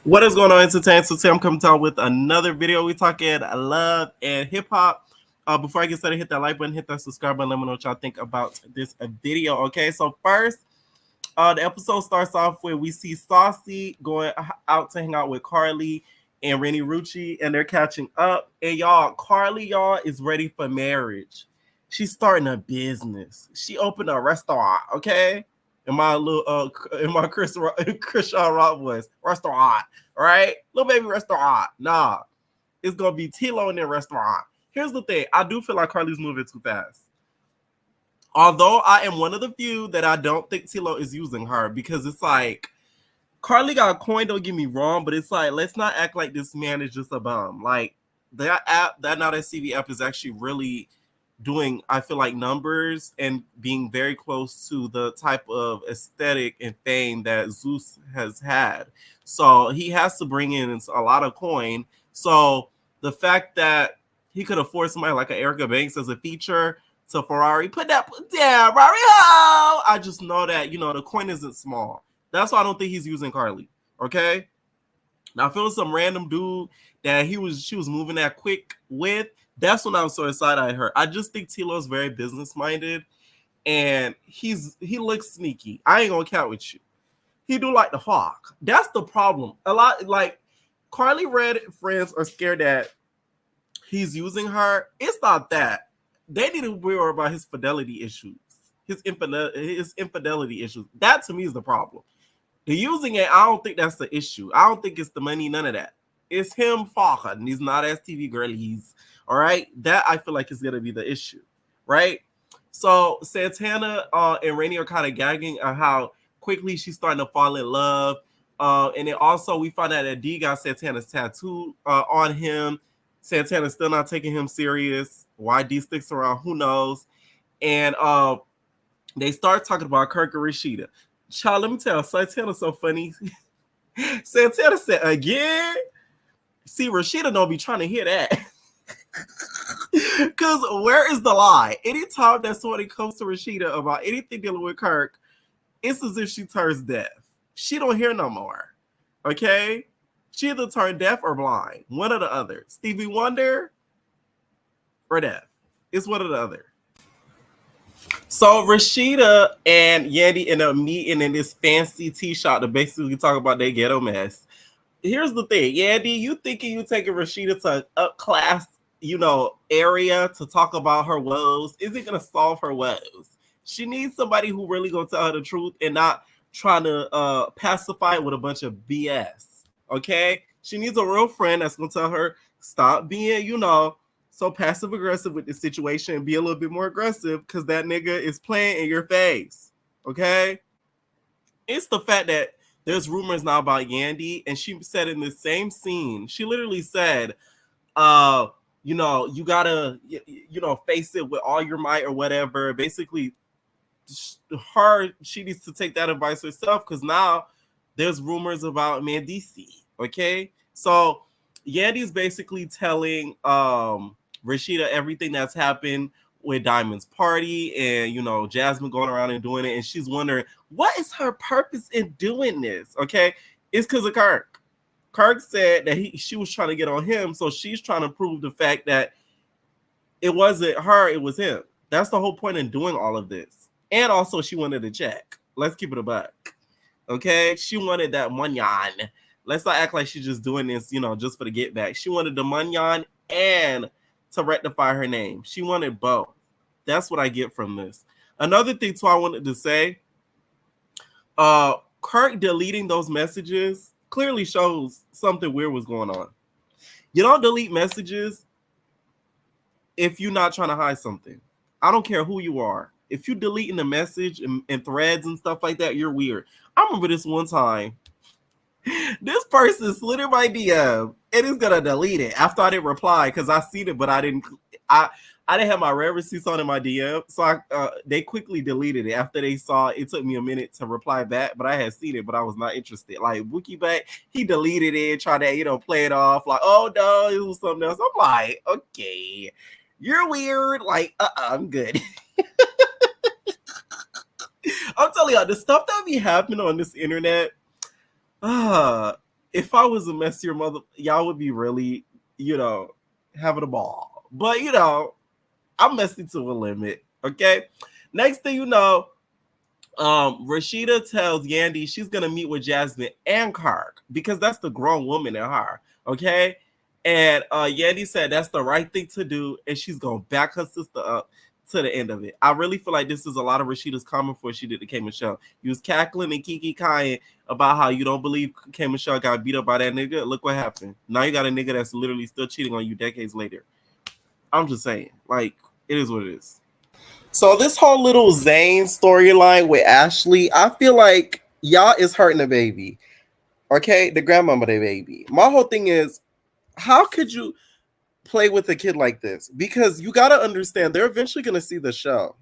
What is going on, entertainment? So today I'm coming down with another video. We talking love and hip hop. Before I get started, hit that like button, hit that subscribe button. Let me know what y'all think about this video. Okay, so first, the episode starts off where we see Saucy going out to hang out with Karlie and Rennie Rucci, and they're catching up. And y'all, Karlie, y'all, is ready for marriage. She's starting a business. She opened a restaurant. Okay. In my little in my Christian Rock voice, restaurant, right? Little baby restaurant. Nah, it's gonna be Tilo in their restaurant. Here's the thing: I do feel like Carly's moving too fast. Although I am one of the few that I don't think Tilo is using her, because it's like Karlie got a coin. Don't get me wrong, but it's like, let's not act like this man is just a bum. Like that app, that Now That CV app, is actually really doing, I feel like, numbers and being very close to the type of aesthetic and fame that Zeus has had. So he has to bring in a lot of coin. So the fact that he could afford somebody like an Erica Banks as a feature to Ferrari, put that down, Ferrari. I just know that, the coin isn't small. That's why I don't think he's using Karlie. Okay. Now, if it was some random dude that she was moving that quick with, that's when I was so excited at her. I just think Tilo's very business minded, and he looks sneaky. I ain't gonna count with you. He do like the hawk. That's the problem. A lot like Karlie Reddit friends are scared that he's using her. It's not that. They need to worry about his fidelity issues, his infidelity issues. That to me is the problem. The using it, I don't think that's the issue. I don't think it's the money, none of that. It's him fucking. He's not as TV girlies. All right, that I feel like is gonna be the issue, right? So Santana and Rainey are kind of gagging on how quickly she's starting to fall in love, and then also we find out that D got Santana's tattoo on him. Santana's still not taking him serious. Why D sticks around, who knows? And they start talking about Kirk and Rashida. Child, let me tell you, Santana's so funny. Santana said, again? See, Rashida don't be trying to hear that. Because where is the lie? Anytime that somebody comes to Rashida about anything dealing with Kirk, it's as if she turns deaf. She don't hear no more. Okay? She either turned deaf or blind. One or the other. Stevie Wonder or deaf. It's one or the other. So Rashida and Yandy end up meeting in this fancy tea shop to basically talk about their ghetto mess. Here's the thing, Yandy, you thinking you taking Rashida to an up class, area to talk about her woes isn't gonna solve her woes. She needs somebody who really gonna tell her the truth and not trying to pacify it with a bunch of BS. Okay, she needs a real friend that's gonna tell her stop being, so passive aggressive with the situation and be a little bit more aggressive, because that nigga is playing in your face. Okay, it's the fact that there's rumors now about Yandy, and she said in the same scene, she literally said, you gotta, face it with all your might or whatever. Basically, she needs to take that advice herself, because now there's rumors about Mandisi. Okay, so Yandy's basically telling Rashida everything that's happened with Diamond's party and Jasmine going around and doing it, and she's wondering what is her purpose in doing this. Okay, it's because of Kirk. Kirk said that she was trying to get on him, so she's trying to prove the fact that it wasn't her, it was him. That's the whole point in doing all of this. And also she wanted a check. Let's keep it a buck. Okay, she wanted that munyan. Let's not act like she's just doing this, just for the get back. She wanted the munyan and to rectify her name. She wanted both. That's what I get from this. Another thing too I wanted to say, Kirk deleting those messages clearly shows something weird was going on. You don't delete messages if you're not trying to hide something. I don't care who you are. If you deleting the message and threads and stuff like that, you're weird. I remember this one time. This person slid in my DM and is gonna delete it after I didn't reply, because I seen it, but I didn't have my red receipts on in my DM, so they quickly deleted it after they saw it. It took me a minute to reply back, but I had seen it, but I was not interested. Like Wookie back, he deleted it, tried to play it off like, oh no, it was something else. I'm like, okay, you're weird. Like, I'm good. I'm telling y'all, the stuff that be happening on this internet. if I was a messier mother, y'all would be really, you know, having a ball. But you know, I'm messy to a limit. Okay. Next thing you know, Rashida tells Yandy she's gonna meet with Jasmine and Kirk because that's the grown woman in her. Okay. And Yandy said that's the right thing to do, and she's gonna back her sister up to the end of it. I really feel like this is a lot of Rashida's comment before she did the K Michelle. You was cackling and kiki kaying about how you don't believe K Michelle got beat up by that nigga. Look what happened. Now you got a nigga that's literally still cheating on you decades later. I'm just saying, like, it is what it is. So this whole little Zayn storyline with Ashley, I feel like y'all is hurting the baby. Okay, the grandmama of the baby. My whole thing is, how could you play with a kid like this? Because you got to understand, they're eventually going to see the show,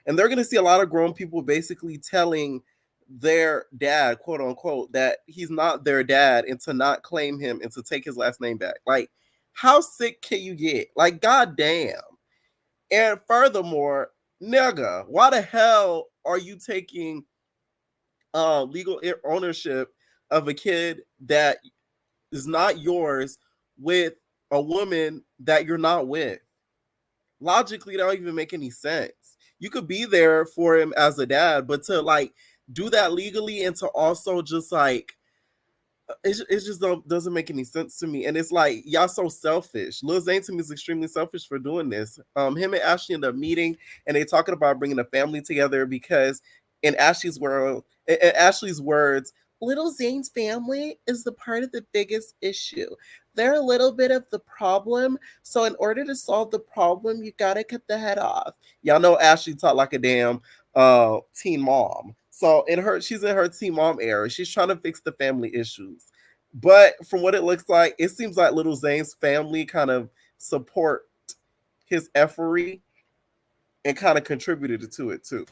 and they're going to see a lot of grown people basically telling their dad, quote unquote, that he's not their dad and to not claim him and to take his last name back. Like, how sick can you get? Like, goddamn. And furthermore, nigga, why the hell are you taking legal ownership of a kid that is not yours with a woman that you're not with? Logically, that don't even make any sense. You could be there for him as a dad, but to like do that legally and to also just like it just doesn't make any sense to me. And it's like y'all so selfish. Lil Zayn to me is extremely selfish for doing this. Him and Ashley end up meeting and they talking about bringing a family together because in Ashley's words, little Zayn's family is the part of the biggest issue. They're a little bit of the problem. So in order to solve the problem, you gotta cut the head off. Y'all know Ashley talk like a damn teen mom. So she's in her teen mom era. She's trying to fix the family issues. But from what it looks like, it seems like little Zayn's family kind of support his efforty and kind of contributed to it too.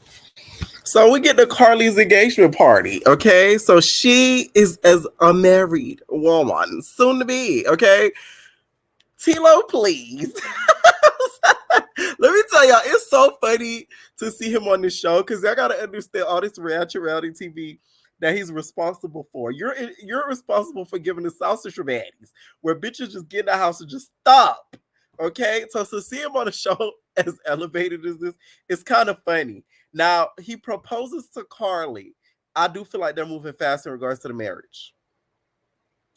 So we get to Karlie's engagement party, okay? So she is as a married woman, soon to be, okay? Tilo, please. Let me tell y'all, it's so funny to see him on this show because I gotta understand all this reality TV that he's responsible for. You're responsible for giving the sausage baddies where bitches just get in the house and just stop. Okay, so to see him on a show as elevated as this, it's kind of funny. Now he proposes to Karlie. I do feel like they're moving fast in regards to the marriage.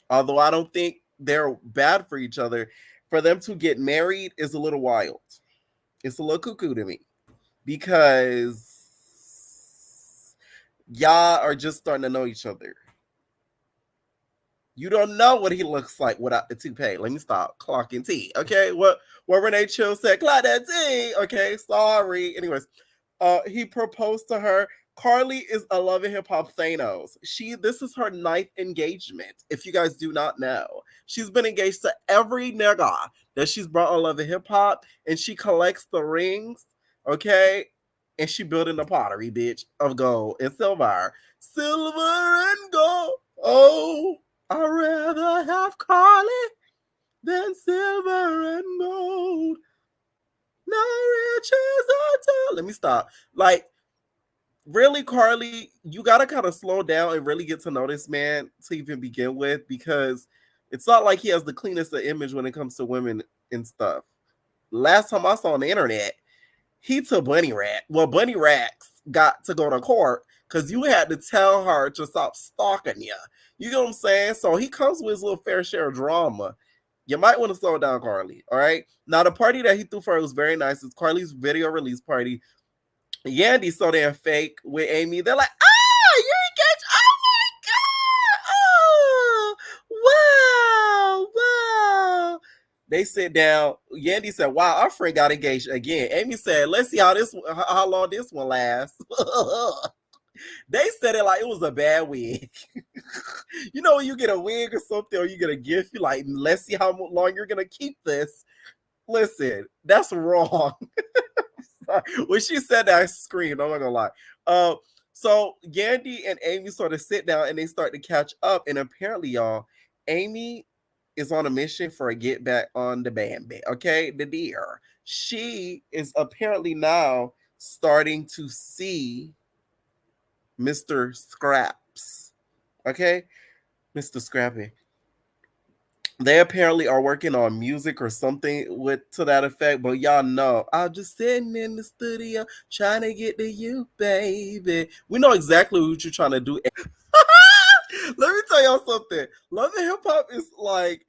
Although I don't think they're bad for each other, for them to get married is a little wild. It's a little cuckoo to me because y'all are just starting to know each other. You don't know what he looks like without the toupee. Let me stop clocking T. Okay, what Renee Chill said, clock that T. Okay, sorry. Anyways, he proposed to her. Karlie is a Love and Hip Hop Thanos. This is her 9th engagement. If you guys do not know, she's been engaged to every nigga that she's brought on Love and Hip Hop, and she collects the rings. Okay, and she building the pottery, bitch, of gold and silver, and gold. Oh, I'd rather have Karlie than silver and gold. No riches at. Let me stop. Like, really, Karlie, you gotta kind of slow down and really get to know this man to even begin with, because it's not like he has the cleanest of image when it comes to women and stuff. Last time I saw on the internet, he took Bunny Rat. Well, Bunny Rats got to go to court because you had to tell her to stop stalking you. You know what I'm saying? So he comes with his little fair share of drama. You might want to slow down, Karlie. All right. Now, the party that he threw for her was very nice. It's Karlie's video release party. Yandy so damn fake with Amy. They're like, you're engaged. Oh my God. Oh, wow. They sit down. Yandy said, wow, our friend got engaged again. Amy said, let's see how long this one lasts. They said it like it was a bad wig. You know, when you get a wig or something, or you get a gift, you're like, let's see how long you're going to keep this. Listen, that's wrong. When she said that, I screamed. I'm not gonna lie. So Yandy and Amy sort of sit down and they start to catch up. And apparently, y'all, Amy is on a mission for a get back on the Bambi. Okay, the deer. She is apparently now starting to see Mr. Scraps. Okay. Mr. Scrappy. They apparently are working on music or something with to that effect, but y'all know I'm just sitting in the studio trying to get to you, baby. We know exactly what you're trying to do. Let me tell y'all something. Love and Hip Hop is like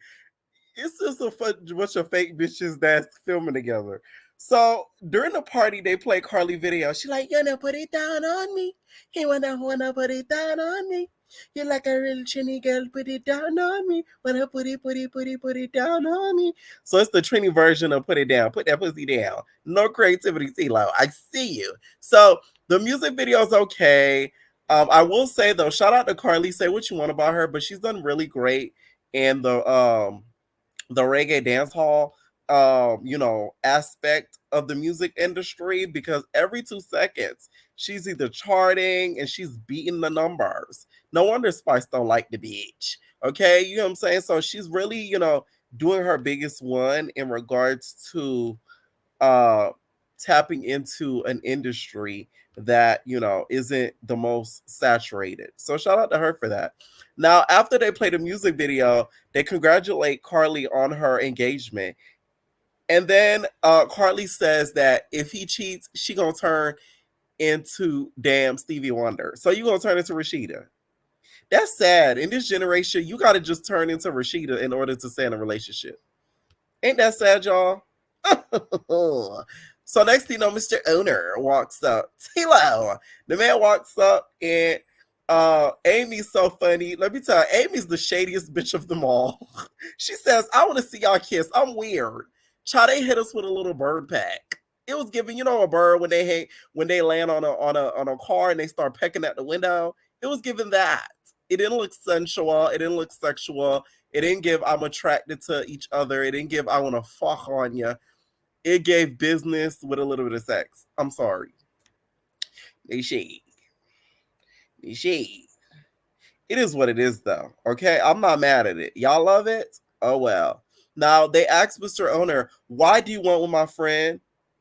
it's just a bunch of fake bitches that's filming together. So during the party, they play Karlie video. She like, you wanna put it down on me? He wanna put it down on me. You like a real Trini girl, put it down on me. Wanna put it down on me. So it's the Trini version of put it down. Put that pussy down. No creativity, CeeLo. I see you. So the music video is okay. I will say though, shout out to Carly. Say what you want about her, but she's done really great in the reggae dance hall aspect of the music industry because every 2 seconds she's either charting and she's beating the numbers. No wonder Spice don't like the beach. Okay, you know what I'm saying? So she's really, doing her biggest one in regards to uh tapping into an industry that isn't the most saturated. So shout out to her for that. Now, after they play the music video, they congratulate Karlie on her engagement. And then Karlie says that if he cheats, she gonna turn into damn Stevie Wonder. So you gonna turn into Rashida. That's sad. In this generation, you gotta just turn into Rashida in order to stay in a relationship. Ain't that sad, y'all? So next thing you know, Mr. Owner walks up. Hello. The man walks up and Amy's so funny. Let me tell you, Amy's the shadiest bitch of them all. She says, I want to see y'all kiss. I'm weird. Child, they hit us with a little bird pack. It was giving, a bird when they land on a car and they start pecking at the window. It was giving that. It didn't look sensual. It didn't look sexual. It didn't give I'm attracted to each other. It didn't give I want to fuck on you. It gave business with a little bit of sex. I'm sorry. They shade. They shade. It is what it is, though. Okay, I'm not mad at it. Y'all love it? Oh well. Now they asked Mr. Owner, "Why do you want with my friend?"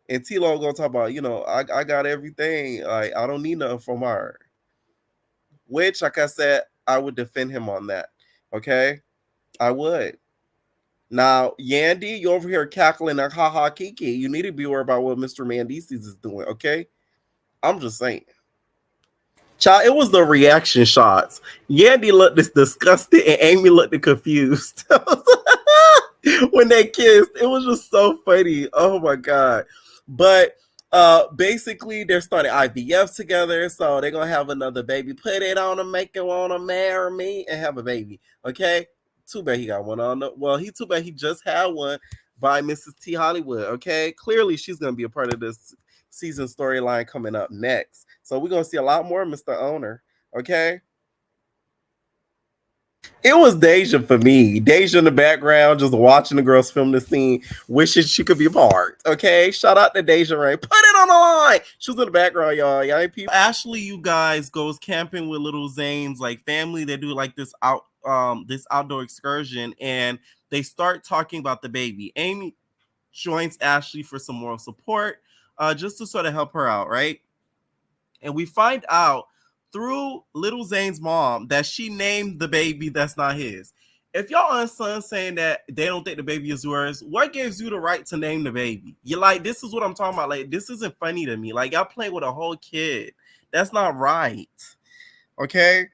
And T-Lo gonna talk about, I got everything. Like I don't need nothing from her. Which, like I said, I would defend him on that. Okay, I would. Now, Yandy, you over here cackling like haha kiki. You need to be worried about what Mr. Mandices is doing, okay? I'm just saying. Child, it was the reaction shots. Yandy looked disgusted and Amy looked confused. When they kissed, it was just so funny. Oh my god. But basically they're starting IVF together, so they're gonna have another baby. Put it on him, make him wanna marry me and have a baby. Okay? Too bad he got one on the he too bad he just had one by Mrs. T Hollywood. Okay. Clearly she's gonna be a part of this season storyline coming up next. So we're gonna see a lot more of Mr. Owner. Okay. It was Deja for me. Deja in the background, just watching the girls film the scene, wishing she could be a part. Okay, shout out to Deja Ray. Put it on the line. She was in the background, y'all. Y'all ain't people. Ashley, you guys goes camping with little Zayn's like family. They do like this outdoor excursion, and they start talking about the baby. Amy joins Ashley for some moral support, just to sort of help her out, right? And we find out through little Zayn's mom that she named the baby that's not his. If y'all on son saying that they don't think the baby is yours, what gives you the right to name the baby? You like, this is what I'm talking about. Like, this isn't funny to me. Like, y'all playing with a whole kid. That's not right. Okay?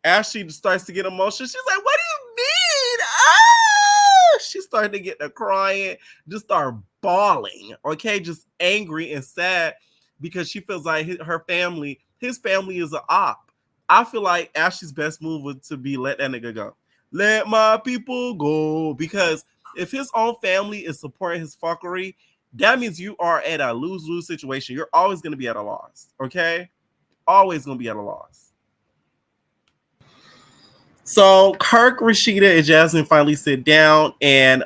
Ashley starts to get emotional. She's like, what do you mean? Ah! She started to get to crying, just start bawling. Okay? Just angry and sad because she feels like his family is an op. I feel like Ashley's best move was to be let that nigga go. Let my people go. Because if his own family is supporting his fuckery, that means you are at a lose-lose situation. You're always going to be at a loss. Okay? Always going to be at a loss. So Kirk, Rashida, and Jasmine finally sit down, and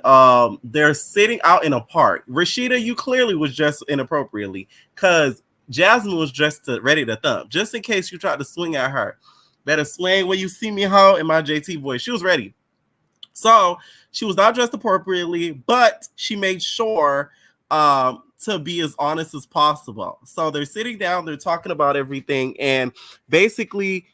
they're sitting out in a park. Rashida, you clearly was dressed inappropriately because Jasmine was dressed ready to thump. Just in case you tried to swing at her, better swing when you see me, ho, in my JT voice. She was ready. So she was not dressed appropriately, but she made sure to be as honest as possible. So they're sitting down, they're talking about everything, and basically,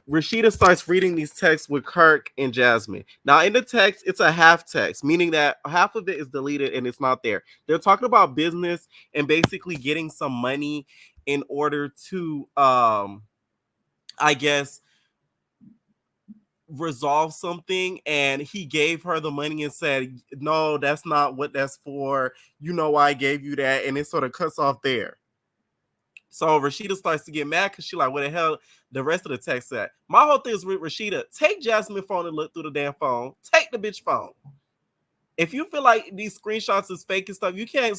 Rashida starts reading these texts with Kirk and Jasmine. Now, in the text, it's a half text, meaning that half of it is deleted and it's not there. They're talking about business and basically getting some money in order to, I guess, resolve something. And he gave her the money and said, "No, that's not what that's for. You know why I gave you that." And it sort of cuts off there. So Rashida starts to get mad because she like, "What the hell?" The rest of the text said. My whole thing is with Rashida. Take Jasmine's phone and look through the damn phone. Take the bitch phone. If you feel like these screenshots is fake and stuff, you can't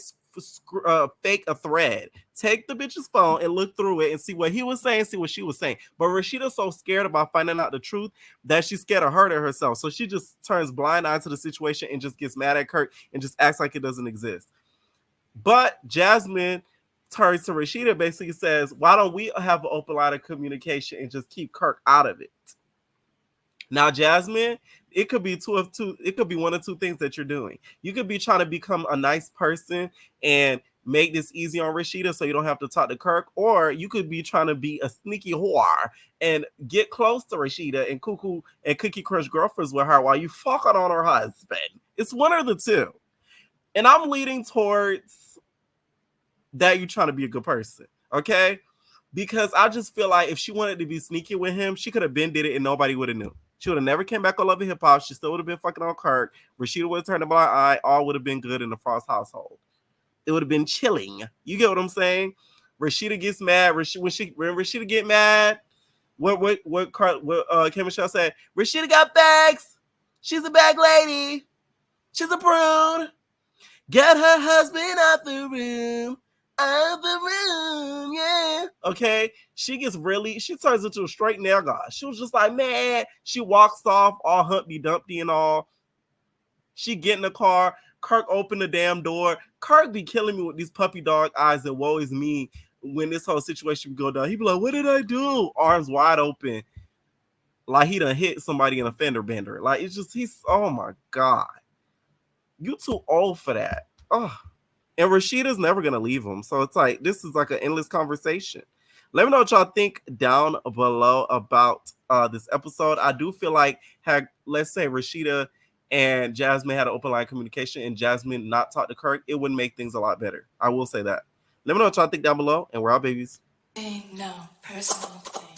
fake a thread. Take the bitch's phone and look through it and see what he was saying, see what she was saying. But Rashida's so scared about finding out the truth that she's scared of hurting herself. So she just turns blind eye to the situation and just gets mad at Kirk and just acts like it doesn't exist. But Jasmine turns to Rashida, basically says, "Why don't we have an open line of communication and just keep Kirk out of it?" Now, Jasmine, it could be two of two. It could be one of two things that you're doing. You could be trying to become a nice person and make this easy on Rashida so you don't have to talk to Kirk, or you could be trying to be a sneaky whore and get close to Rashida and cuckoo and cookie crush girlfriends with her while you fucking on her husband. It's one of the two. And I'm leading towards that you're trying to be a good person, okay? Because I just feel like if she wanted to be sneaky with him, she could have been did it and nobody would have knew. She would have never came back on Love and Hip Hop. She still would have been fucking on Kirk. Rashida would have turned a blind eye. All would have been good in the Frost household. It would have been chilling. You get what I'm saying? Rashida gets mad. When Rashida get mad, what Kim Michelle said? Rashida got bags. She's a bag lady. She's a prude. Get her husband out the room. Out the room, yeah. Okay. She turns into a straight nail god. She was just like, man. She walks off all Humpty Dumpty and all. She get in the car. Kirk opened the damn door. Kirk be killing me with these puppy dog eyes that woe is me when this whole situation go down. He be like, what did I do? Arms wide open. Like he done hit somebody in a fender bender. Like it's just, oh my God. You too old for that. Oh. And Rashida's never going to leave him. So it's like, this is like an endless conversation. Let me know what y'all think down below about this episode. I do feel like had, let's say, Rashida and Jasmine had an open line of communication and Jasmine not talked to Kirk, it would make things a lot better. I will say that. Let me know what y'all think down below, and we're out, babies. No personal thing.